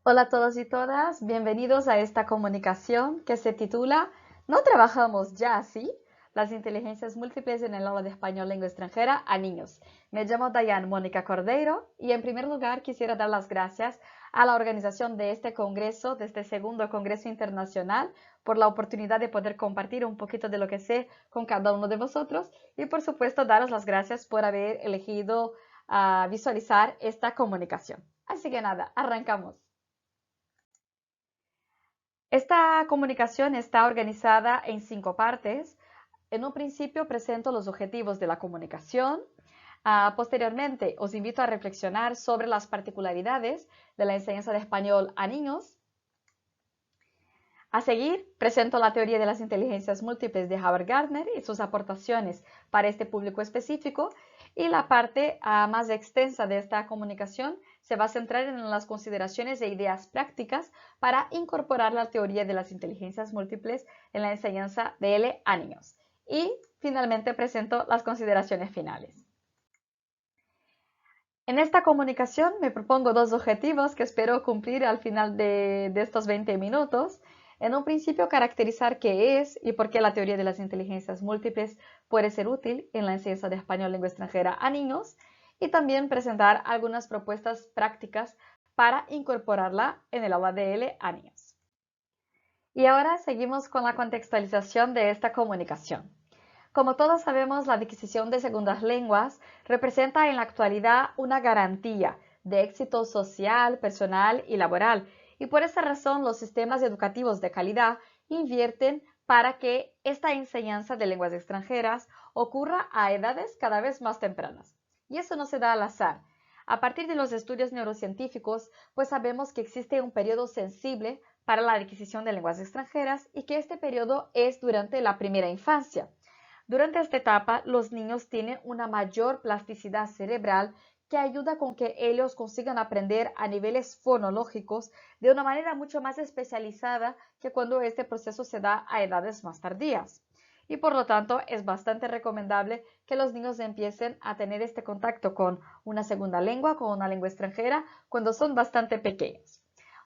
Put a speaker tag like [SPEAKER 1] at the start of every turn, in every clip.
[SPEAKER 1] Hola a todos y todas, bienvenidos a esta comunicación que se titula ¿No trabajamos ya así? Las inteligencias múltiples en el aula de español lengua extranjera a niños. Me llamo Dayan Mónica Cordeiro y en primer lugar quisiera dar las gracias a la organización de este congreso, de este segundo congreso internacional, por la oportunidad de poder compartir un poquito de lo que sé con cada uno de vosotros y por supuesto daros las gracias por haber elegido visualizar esta comunicación. Así que nada, arrancamos. Esta comunicación está organizada en 5 partes. En un principio presento los objetivos de la comunicación. Posteriormente os invito a reflexionar sobre las particularidades de la enseñanza de español a niños. A seguir, presento la teoría de las inteligencias múltiples de Howard Gardner y sus aportaciones para este público específico. Y la parte más extensa de esta comunicación se va a centrar en las consideraciones e ideas prácticas para incorporar la teoría de las inteligencias múltiples en la enseñanza de L a niños. Y finalmente presento las consideraciones finales. En esta comunicación me propongo 2 objetivos que espero cumplir al final de estos 20 minutos. En un principio, caracterizar qué es y por qué la teoría de las inteligencias múltiples puede ser útil en la enseñanza de español lengua extranjera a niños y también presentar algunas propuestas prácticas para incorporarla en el aula de L a niños. Y ahora seguimos con la contextualización de esta comunicación. Como todos sabemos, la adquisición de segundas lenguas representa en la actualidad una garantía de éxito social, personal y laboral, y por esa razón los sistemas educativos de calidad invierten para que esta enseñanza de lenguas extranjeras ocurra a edades cada vez más tempranas. Y eso no se da al azar. A partir de los estudios neurocientíficos, pues sabemos que existe un periodo sensible para la adquisición de lenguas extranjeras y que este periodo es durante la primera infancia. Durante esta etapa, los niños tienen una mayor plasticidad cerebral que ayuda con que ellos consigan aprender a niveles fonológicos de una manera mucho más especializada que cuando este proceso se da a edades más tardías. Y por lo tanto, es bastante recomendable que los niños empiecen a tener este contacto con una segunda lengua, con una lengua extranjera, cuando son bastante pequeños.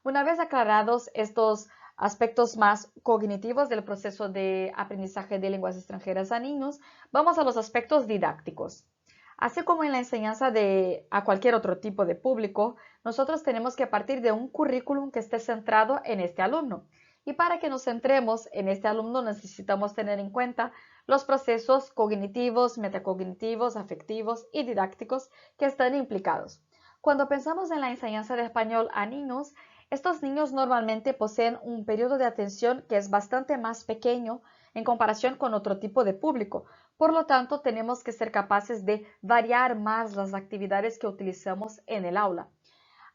[SPEAKER 1] Una vez aclarados estos aspectos más cognitivos del proceso de aprendizaje de lenguas extranjeras a niños, vamos a los aspectos didácticos. Así como en la enseñanza a cualquier otro tipo de público, nosotros tenemos que partir de un currículum que esté centrado en este alumno. Y para que nos centremos en este alumno necesitamos tener en cuenta los procesos cognitivos, metacognitivos, afectivos y didácticos que están implicados. Cuando pensamos en la enseñanza de español a niños, estos niños normalmente poseen un periodo de atención que es bastante más pequeño en comparación con otro tipo de público. Por lo tanto, tenemos que ser capaces de variar más las actividades que utilizamos en el aula.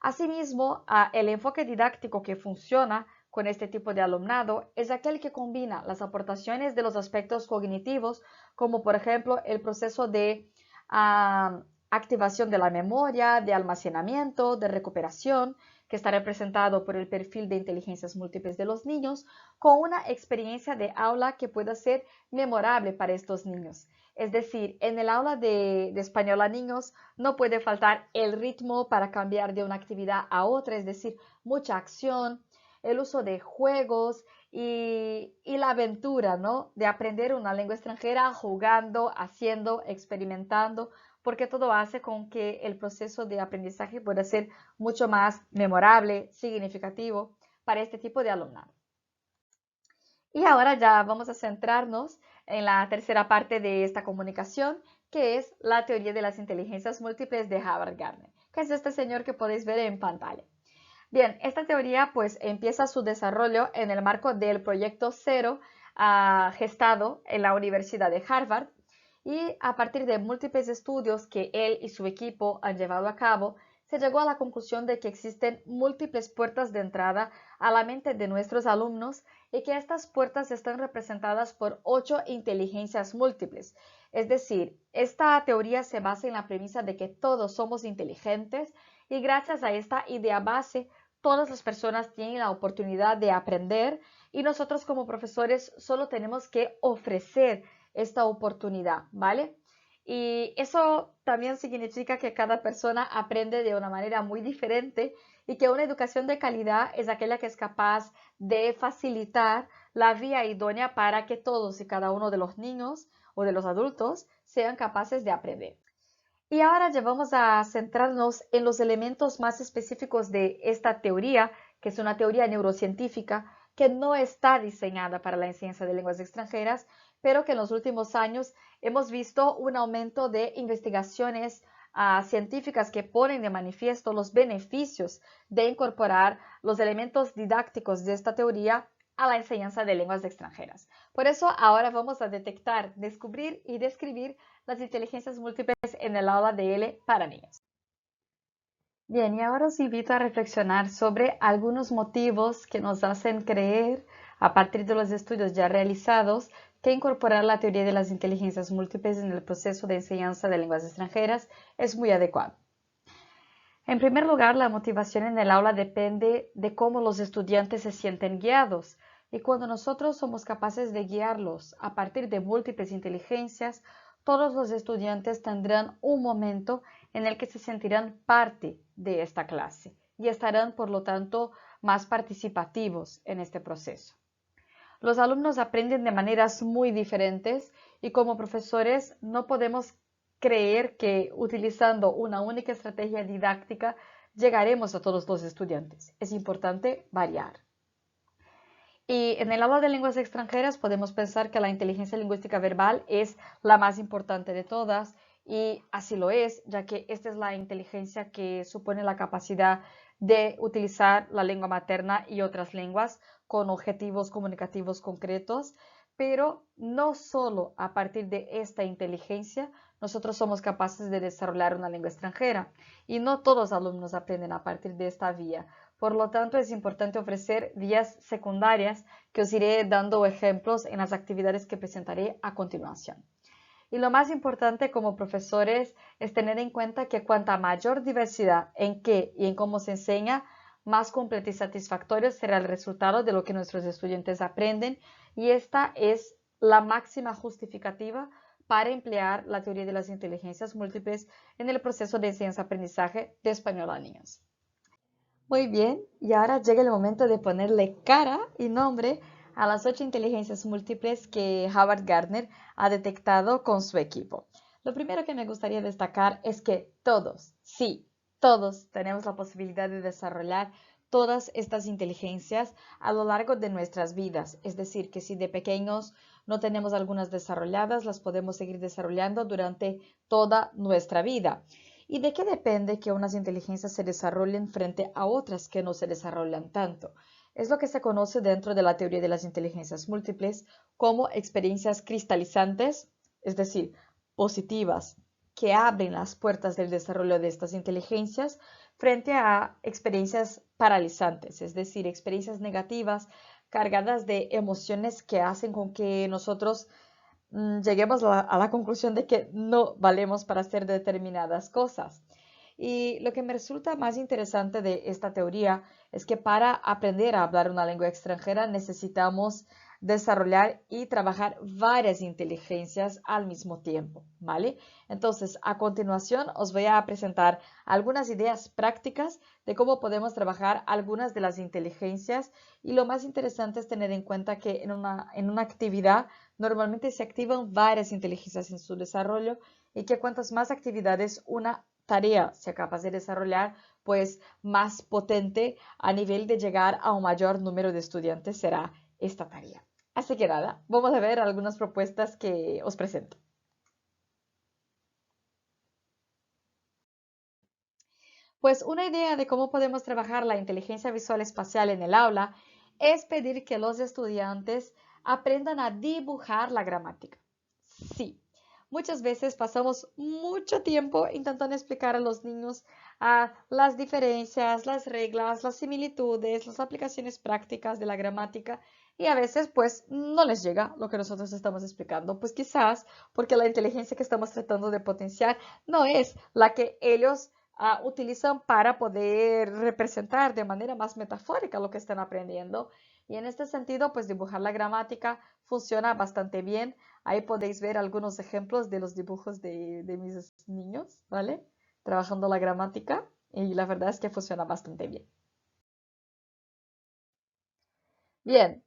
[SPEAKER 1] Asimismo, el enfoque didáctico que funciona con este tipo de alumnado es aquel que combina las aportaciones de los aspectos cognitivos, como por ejemplo el proceso de activación de la memoria, de almacenamiento, de recuperación, que está representado por el perfil de inteligencias múltiples de los niños, con una experiencia de aula que pueda ser memorable para estos niños. Es decir, en el aula de español a niños no puede faltar el ritmo para cambiar de una actividad a otra, es decir, mucha acción, el uso de juegos y la aventura, ¿no? De aprender una lengua extranjera jugando, haciendo, experimentando, porque todo hace con que el proceso de aprendizaje pueda ser mucho más memorable, significativo para este tipo de alumnado. Y ahora ya vamos a centrarnos en la tercera parte de esta comunicación, que es la teoría de las inteligencias múltiples de Howard Gardner, que es este señor que podéis ver en pantalla. Bien, esta teoría pues empieza su desarrollo en el marco del proyecto Cero gestado en la Universidad de Harvard y a partir de múltiples estudios que él y su equipo han llevado a cabo, se llegó a la conclusión de que existen múltiples puertas de entrada a la mente de nuestros alumnos y que estas puertas están representadas por 8 inteligencias múltiples. Es decir, esta teoría se basa en la premisa de que todos somos inteligentes y gracias a esta idea base, todas las personas tienen la oportunidad de aprender y nosotros como profesores solo tenemos que ofrecer esta oportunidad, ¿vale? Y eso también significa que cada persona aprende de una manera muy diferente y que una educación de calidad es aquella que es capaz de facilitar la vía idónea para que todos y cada uno de los niños o de los adultos sean capaces de aprender. Y ahora ya vamos a centrarnos en los elementos más específicos de esta teoría, que es una teoría neurocientífica que no está diseñada para la enseñanza de lenguas extranjeras, pero que en los últimos años hemos visto un aumento de investigaciones científicas que ponen de manifiesto los beneficios de incorporar los elementos didácticos de esta teoría a la enseñanza de lenguas extranjeras. Por eso ahora vamos a detectar, descubrir y describir las inteligencias múltiples en el aula de L para niños. Bien, y ahora os invito a reflexionar sobre algunos motivos que nos hacen creer, a partir de los estudios ya realizados, que incorporar la teoría de las inteligencias múltiples en el proceso de enseñanza de lenguas extranjeras es muy adecuado. En primer lugar, la motivación en el aula depende de cómo los estudiantes se sienten guiados, y cuando nosotros somos capaces de guiarlos a partir de múltiples inteligencias, todos los estudiantes tendrán un momento en el que se sentirán parte de esta clase y estarán, por lo tanto, más participativos en este proceso. Los alumnos aprenden de maneras muy diferentes y como profesores no podemos creer que utilizando una única estrategia didáctica llegaremos a todos los estudiantes. Es importante variar. Y en el aula de lenguas extranjeras podemos pensar que la inteligencia lingüística verbal es la más importante de todas y así lo es, ya que esta es la inteligencia que supone la capacidad de utilizar la lengua materna y otras lenguas con objetivos comunicativos concretos, pero no solo a partir de esta inteligencia nosotros somos capaces de desarrollar una lengua extranjera y no todos los alumnos aprenden a partir de esta vía. Por lo tanto, es importante ofrecer vías secundarias que os iré dando ejemplos en las actividades que presentaré a continuación. Y lo más importante como profesores es tener en cuenta que cuanta mayor diversidad en qué y en cómo se enseña, más completo y satisfactorio será el resultado de lo que nuestros estudiantes aprenden, y esta es la máxima justificativa para emplear la teoría de las inteligencias múltiples en el proceso de enseñanza-aprendizaje de español a niños. Muy bien, y ahora llega el momento de ponerle cara y nombre a las 8 inteligencias múltiples que Howard Gardner ha detectado con su equipo. Lo primero que me gustaría destacar es que todos, sí, todos tenemos la posibilidad de desarrollar todas estas inteligencias a lo largo de nuestras vidas. Es decir, que si de pequeños no tenemos algunas desarrolladas, las podemos seguir desarrollando durante toda nuestra vida. ¿Y de qué depende que unas inteligencias se desarrollen frente a otras que no se desarrollan tanto? Es lo que se conoce dentro de la teoría de las inteligencias múltiples como experiencias cristalizantes, es decir, positivas, que abren las puertas del desarrollo de estas inteligencias frente a experiencias paralizantes, es decir, experiencias negativas cargadas de emociones que hacen con que nosotros lleguemos a la conclusión de que no valemos para hacer determinadas cosas. Y lo que me resulta más interesante de esta teoría es que para aprender a hablar una lengua extranjera necesitamos desarrollar y trabajar varias inteligencias al mismo tiempo, ¿vale? Entonces, a continuación os voy a presentar algunas ideas prácticas de cómo podemos trabajar algunas de las inteligencias, y lo más interesante es tener en cuenta que en una actividad normalmente se activan varias inteligencias en su desarrollo, y que cuantas más actividades una tarea sea capaz de desarrollar, pues más potente a nivel de llegar a un mayor número de estudiantes será esta tarea. Así que nada, vamos a ver algunas propuestas que os presento. Pues una idea de cómo podemos trabajar la inteligencia visual espacial en el aula es pedir que los estudiantes aprendan a dibujar la gramática. Sí, muchas veces pasamos mucho tiempo intentando explicar a los niños las diferencias, las reglas, las similitudes, las aplicaciones prácticas de la gramática, y a veces pues no les llega lo que nosotros estamos explicando, pues quizás porque la inteligencia que estamos tratando de potenciar no es la que ellos utilizan para poder representar de manera más metafórica lo que están aprendiendo. Y en este sentido, pues dibujar la gramática funciona bastante bien. Ahí podéis ver algunos ejemplos de los dibujos de mis niños, ¿vale? Trabajando la gramática, y la verdad es que funciona bastante bien. Bien,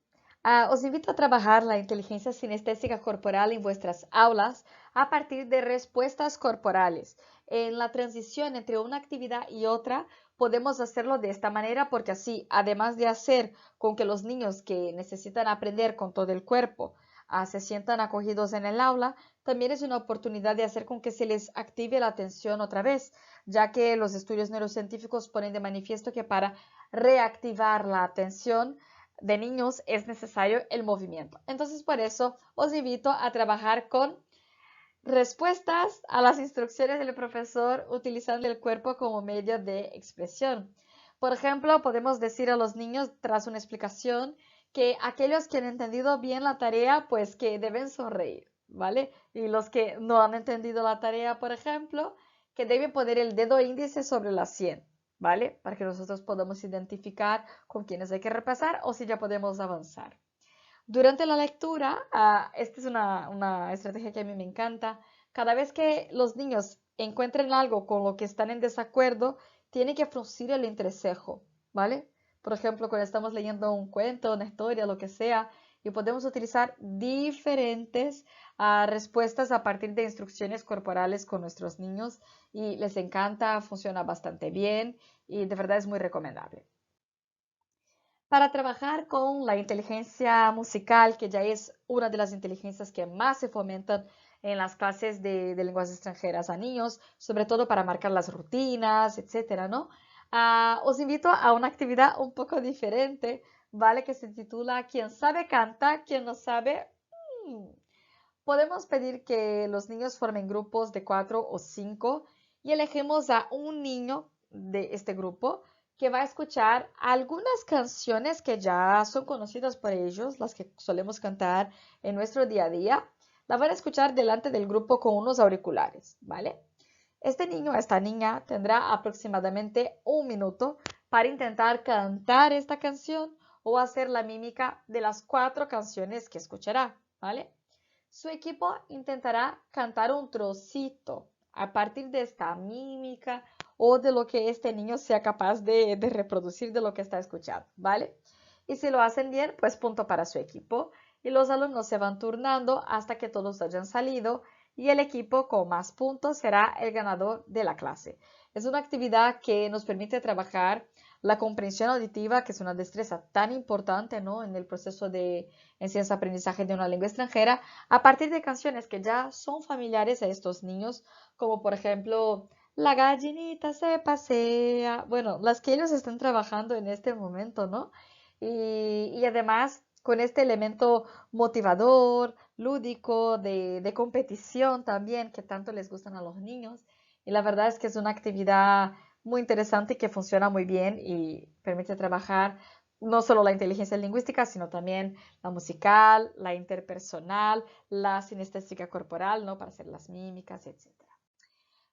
[SPEAKER 1] os invito a trabajar la inteligencia sinestésica corporal en vuestras aulas a partir de respuestas corporales. En la transición entre una actividad y otra, podemos hacerlo de esta manera porque así, además de hacer con que los niños que necesitan aprender con todo el cuerpo se sientan acogidos en el aula, también es una oportunidad de hacer con que se les active la atención otra vez, ya que los estudios neurocientíficos ponen de manifiesto que para reactivar la atención de niños es necesario el movimiento. Entonces, por eso os invito a trabajar con respuestas a las instrucciones del profesor utilizando el cuerpo como medio de expresión. Por ejemplo, podemos decir a los niños tras una explicación que aquellos que han entendido bien la tarea, pues que deben sonreír, ¿vale? Y los que no han entendido la tarea, por ejemplo, que deben poner el dedo índice sobre la sien, ¿vale? Para que nosotros podamos identificar con quiénes hay que repasar o si ya podemos avanzar. Durante la lectura, esta es una estrategia que a mí me encanta. Cada vez que los niños encuentren algo con lo que están en desacuerdo, tienen que fruncir el entrecejo, ¿vale? Por ejemplo, cuando estamos leyendo un cuento, una historia, lo que sea, y podemos utilizar diferentes respuestas a partir de instrucciones corporales con nuestros niños y les encanta, funciona bastante bien y de verdad es muy recomendable. Para trabajar con la inteligencia musical, que ya es una de las inteligencias que más se fomentan en las clases de lenguas extranjeras a niños, sobre todo para marcar las rutinas, etcétera, ¿no? Os invito a una actividad un poco diferente, ¿vale? Que se titula ¿Quién sabe canta? ¿Quién no sabe? Mm. Podemos pedir que los niños formen grupos de 4 o 5 y elegimos a un niño de este grupo que va a escuchar algunas canciones que ya son conocidas por ellos, las que solemos cantar en nuestro día a día. La van a escuchar delante del grupo con unos auriculares, ¿vale? Este niño o esta niña tendrá aproximadamente un minuto para intentar cantar esta canción o hacer la mímica de las 4 canciones que escuchará, ¿vale? Su equipo intentará cantar un trocito a partir de esta mímica o de lo que este niño sea capaz de reproducir de lo que está escuchando, ¿vale? Y si lo hacen bien, pues punto para su equipo. Y los alumnos se van turnando hasta que todos hayan salido y el equipo con más puntos será el ganador de la clase. Es una actividad que nos permite trabajar la comprensión auditiva, que es una destreza tan importante, ¿no? En el proceso de enseñanza-aprendizaje de una lengua extranjera, a partir de canciones que ya son familiares a estos niños, como por ejemplo La gallinita se pasea, bueno, las que ellos están trabajando en este momento, ¿no? Y además con este elemento motivador, lúdico, de competición también, que tanto les gustan a los niños. Y la verdad es que es una actividad muy interesante y que funciona muy bien y permite trabajar no solo la inteligencia lingüística, sino también la musical, la interpersonal, la sinestésica corporal, ¿no? Para hacer las mímicas, etc.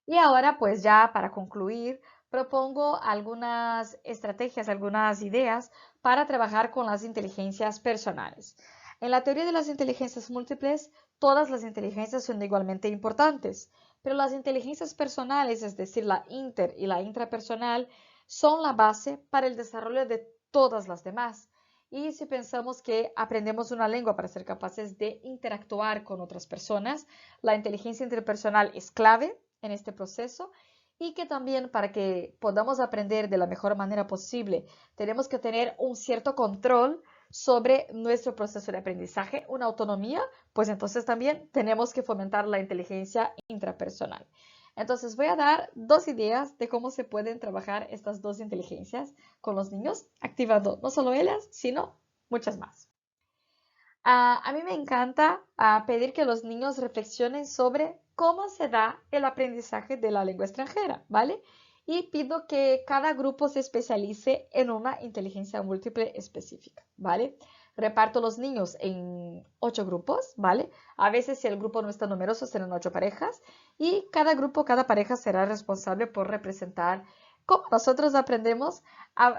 [SPEAKER 1] Y ahora, pues ya para concluir, propongo algunas estrategias, algunas ideas para trabajar con las inteligencias personales. En la teoría de las inteligencias múltiples, todas las inteligencias son igualmente importantes, pero las inteligencias personales, es decir, la inter y la intrapersonal, son la base para el desarrollo de todas las demás. Y si pensamos que aprendemos una lengua para ser capaces de interactuar con otras personas, la inteligencia interpersonal es clave en este proceso y que también para que podamos aprender de la mejor manera posible tenemos que tener un cierto control sobre nuestro proceso de aprendizaje, una autonomía, pues entonces también tenemos que fomentar la inteligencia intrapersonal. Entonces voy a dar 2 ideas de cómo se pueden trabajar estas 2 inteligencias con los niños, activando no solo ellas, sino muchas más. A mí me encanta pedir que los niños reflexionen sobre cómo se da el aprendizaje de la lengua extranjera, ¿vale? Y pido que cada grupo se especialice en una inteligencia múltiple específica, ¿vale? Reparto los niños en 8 grupos, ¿vale? A veces si el grupo no está numeroso serán 8 parejas y cada grupo, cada pareja será responsable por representar cómo nosotros aprendemos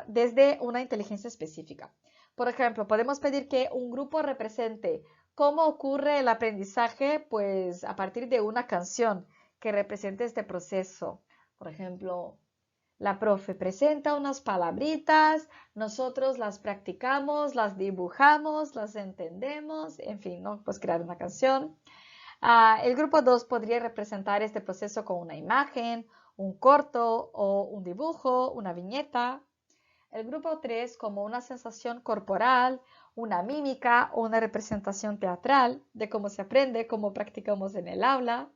[SPEAKER 1] desde una inteligencia específica. Por ejemplo, podemos pedir que un grupo represente cómo ocurre el aprendizaje, pues a partir de una canción que represente este proceso. Por ejemplo, La profe presenta unas palabritas, nosotros las practicamos, las dibujamos, las entendemos, en fin, ¿no? Pues crear una canción. El grupo 2 podría representar este proceso con una imagen, un corto o un dibujo, una viñeta. El grupo 3 como una sensación corporal, una mímica o una representación teatral de cómo se aprende, cómo practicamos en el aula.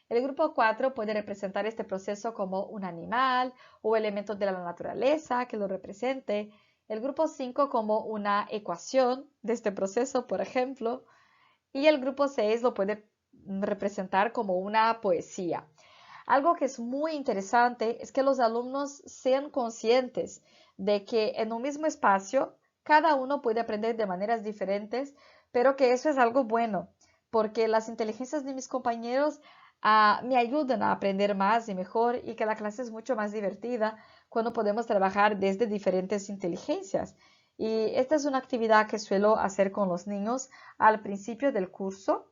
[SPEAKER 1] El grupo 4 puede representar este proceso como un animal o elementos de la naturaleza que lo represente. El grupo 5 como una ecuación de este proceso, por ejemplo. Y el grupo 6 lo puede representar como una poesía. Algo que es muy interesante es que los alumnos sean conscientes de que en un mismo espacio cada uno puede aprender de maneras diferentes, pero que eso es algo bueno, porque las inteligencias de mis compañeros me ayudan a aprender más y mejor y que la clase es mucho más divertida cuando podemos trabajar desde diferentes inteligencias. Y esta es una actividad que suelo hacer con los niños al principio del curso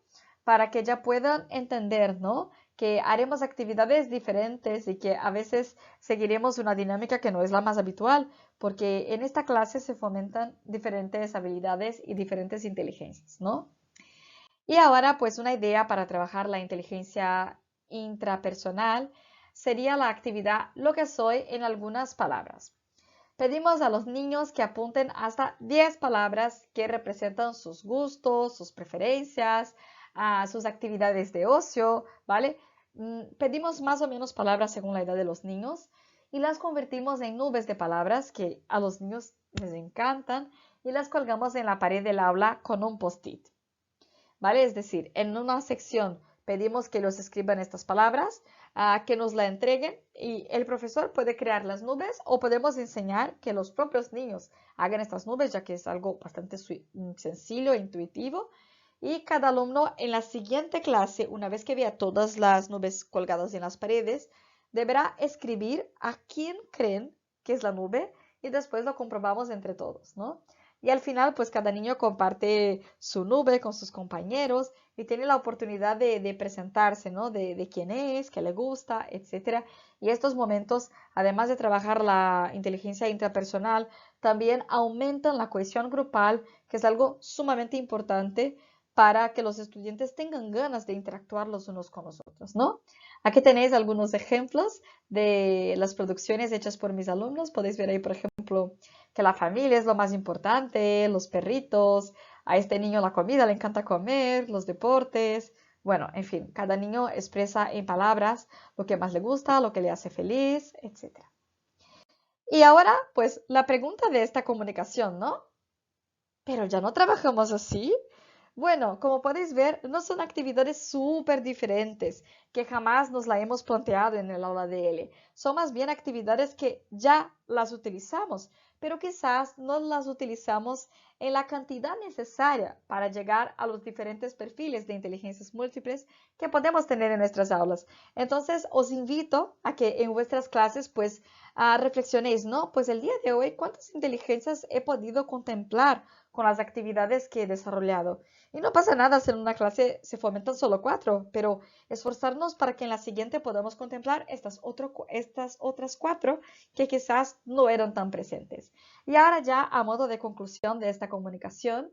[SPEAKER 1] para que ya puedan entender, ¿no? Que haremos actividades diferentes y que a veces seguiremos una dinámica que no es la más habitual, porque en esta clase se fomentan diferentes habilidades y diferentes inteligencias, ¿no? Y ahora, pues una idea para trabajar la inteligencia intrapersonal sería la actividad lo que soy en algunas palabras. Pedimos a los niños que apunten hasta 10 palabras que representan sus gustos, sus preferencias, sus actividades de ocio, ¿vale? Pedimos más o menos palabras según la edad de los niños y las convertimos en nubes de palabras que a los niños les encantan y las colgamos en la pared del aula con un post-it. ¿Vale? Es decir, en una sección pedimos que los escriban estas palabras, que nos la entreguen y el profesor puede crear las nubes o podemos enseñar que los propios niños hagan estas nubes, ya que es algo bastante sencillo e intuitivo. Y cada alumno en la siguiente clase, una vez que vea todas las nubes colgadas en las paredes, deberá escribir a quién creen que es la nube y después lo comprobamos entre todos, ¿no? Y al final, pues cada niño comparte su nube con sus compañeros y tiene la oportunidad de presentarse, ¿no? De quién es, qué le gusta, etcétera. Y estos momentos, además de trabajar la inteligencia intrapersonal, también aumentan la cohesión grupal, que es algo sumamente importante para que los estudiantes tengan ganas de interactuar los unos con los otros, ¿no? Aquí tenéis algunos ejemplos de las producciones hechas por mis alumnos. Podéis ver ahí, por ejemplo, que la familia es lo más importante, los perritos, a este niño la comida le encanta comer, los deportes. Bueno, en fin, cada niño expresa en palabras lo que más le gusta, lo que le hace feliz, etc. Y ahora, pues, la pregunta de esta comunicación, ¿no? ¿Pero ya no trabajamos así? Bueno, como podéis ver, no son actividades súper diferentes que jamás nos la hemos planteado en el aula de L. Son más bien actividades que ya las utilizamos, pero quizás no las utilizamos en la cantidad necesaria para llegar a los diferentes perfiles de inteligencias múltiples que podemos tener en nuestras aulas. Entonces, os invito a que en vuestras clases, pues, reflexionéis, ¿no? Pues el día de hoy, ¿cuántas inteligencias he podido contemplar con las actividades que he desarrollado? Y no pasa nada si en una clase se fomentan solo 4, pero esforzarnos para que en la siguiente podamos contemplar estas otras 4 que quizás no eran tan presentes. Y ahora ya a modo de conclusión de esta comunicación,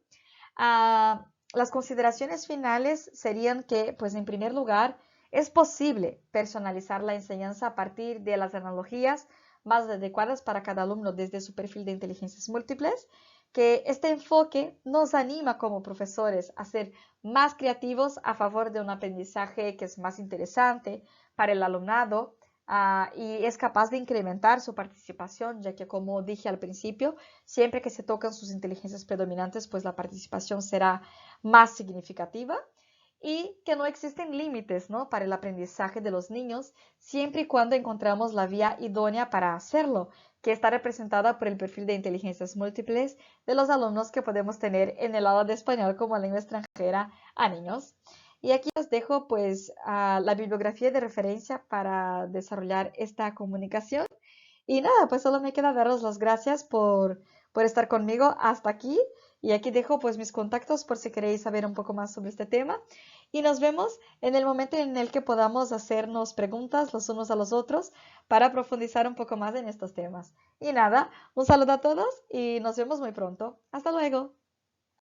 [SPEAKER 1] las consideraciones finales serían que, pues en primer lugar, es posible personalizar la enseñanza a partir de las analogías más adecuadas para cada alumno desde su perfil de inteligencias múltiples, que este enfoque nos anima como profesores a ser más creativos a favor de un aprendizaje que es más interesante para el alumnado y es capaz de incrementar su participación, ya que como dije al principio, siempre que se tocan sus inteligencias predominantes, pues la participación será más significativa y que no existen límites, ¿no? Para el aprendizaje de los niños, siempre y cuando encontramos la vía idónea para hacerlo, que está representada por el perfil de inteligencias múltiples de los alumnos que podemos tener en el aula de español como lengua extranjera a niños. Y aquí os dejo pues la bibliografía de referencia para desarrollar esta comunicación. Y nada, pues solo me queda daros las gracias por estar conmigo hasta aquí. Y aquí dejo pues mis contactos por si queréis saber un poco más sobre este tema. y nos vemos en el momento en el que podamos hacernos preguntas los unos a los otros para profundizar un poco más en estos temas. Y nada, un saludo a todos y nos vemos muy pronto. Hasta luego.